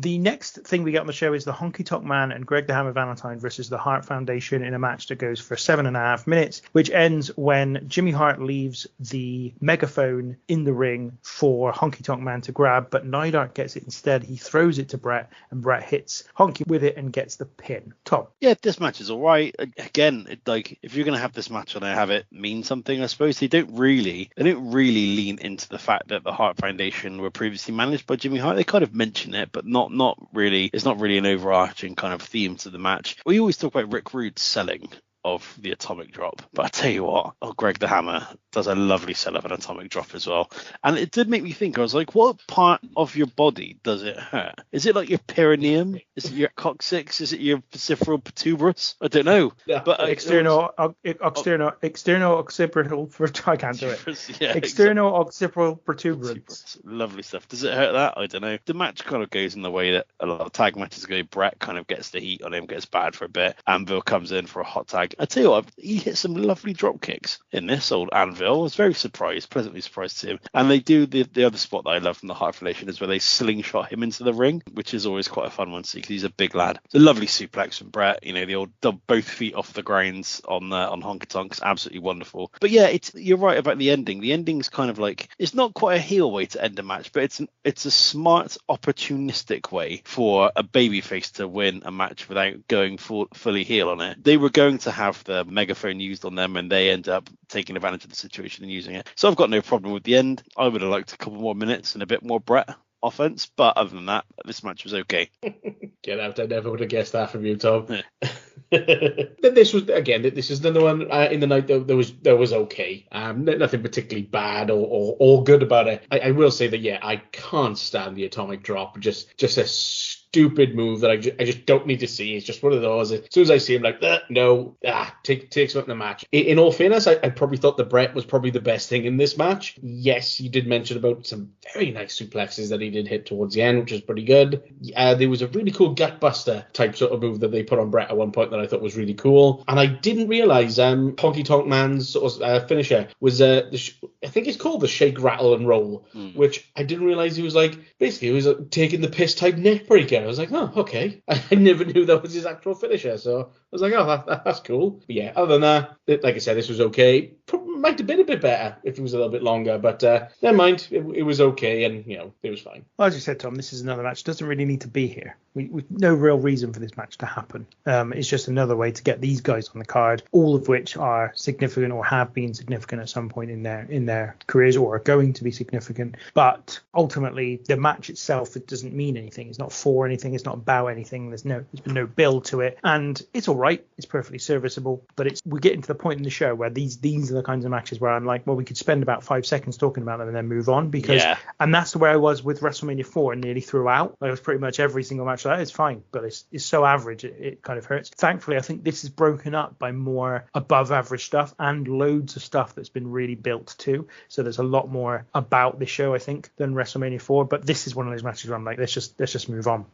The next thing we get on the show is the Honky Tonk Man and Greg the Hammer Valentine versus the Hart Foundation in a match that goes for 7.5 minutes, which ends when Jimmy Hart leaves the megaphone in the ring for Honky Tonk Man to grab, but Neidhart gets it instead. He throws it to Brett, and Brett hits Honky with it and gets the pin. Tom? Yeah, this match is all right. Again, like, if you're going to have this match and have it mean something, I suppose they don't really lean into the fact that the Hart Foundation were previously managed by Jimmy Hart. They kind of mention it, but not really. It's not really an overarching kind of theme to the match. We always talk about Rick Rude's selling of the atomic drop, but I tell you what, Greg the Hammer does a lovely sell of an atomic drop as well. And it did make me think, I was like, what part of your body does it hurt? Is it like your perineum? Is it your coccyx? Is it your vesiceral protuberance? I don't know. Yeah. But external occipital I can't do it. Yeah, external occipital protuberance. Lovely stuff. Does it hurt that? I don't know. The match kind of goes in the way that a lot of tag matches go. Brett kind of gets the heat on him, gets bad for a bit. Anvil comes in for a hot tag. I tell you what, he hit some lovely drop kicks in this, old Anvil. I was very pleasantly surprised to him. And they do the other spot that I love from the Hart Foundation is where they slingshot him into the ring, which is always quite a fun one to see because he's a big lad. It's a lovely suplex from Brett. You know, the old both feet off the grounds on Honky Tonks, absolutely wonderful. But yeah, you're right about the ending. The ending's kind of like, it's not quite a heel way to end a match, but it's a smart, opportunistic way for a babyface to win a match without going fully heel on it. They were going to have the megaphone used on them and they end up taking advantage of the situation and using it. So I've got no problem with the end. I would have liked a couple more minutes and a bit more Brett offense, but other than that, this match was okay. Get out! I never would have guessed that from you, Tom. Yeah. This is another one in the night that was okay. Nothing particularly bad or good about it. I will say that I can't stand the atomic drop. Just a stupid move that I just don't need to see. It's just one of those. As soon as I see him, like, no, take something the match. In all fairness, I probably thought that Brett was probably the best thing in this match. Yes, you did mention about some very nice suplexes that he did hit towards the end, which was pretty good. There was a really cool gutbuster type sort of move that they put on Brett at one point that I thought was really cool. And I didn't realize Honky Tonk Man's sort of finisher was I think it's called the shake, rattle and roll, which I didn't realize he was like, basically, he was taking the piss type neck breaker. I was like, oh, okay. I never knew that was his actual finisher. So I was like, oh, that's cool. But yeah, other than that, like I said, this was okay. Might have been a bit better if it was a little bit longer, but never mind. It was okay, and it was fine. Well, as you said, Tom, this is another match. Doesn't really need to be here. We've no real reason for this match to happen. It's just another way to get these guys on the card, all of which are significant or have been significant at some point in their careers or are going to be significant. But ultimately, the match itself, it doesn't mean anything. It's not for anything. It's not about anything. There's been no build to it, and it's all right. It's perfectly serviceable. But we're getting to the point in the show where these are the kinds of matches where I'm like, well, we could spend about 5 seconds talking about them and then move on and that's the way I was with WrestleMania 4 and nearly throughout. Like, it was pretty much every single match like that. It's fine, but it's so average it kind of hurts. Thankfully, I think this is broken up by more above average stuff and loads of stuff that's been really built too. So there's a lot more about this show, I think, than WrestleMania 4. But this is one of those matches where I'm like, let's just move on.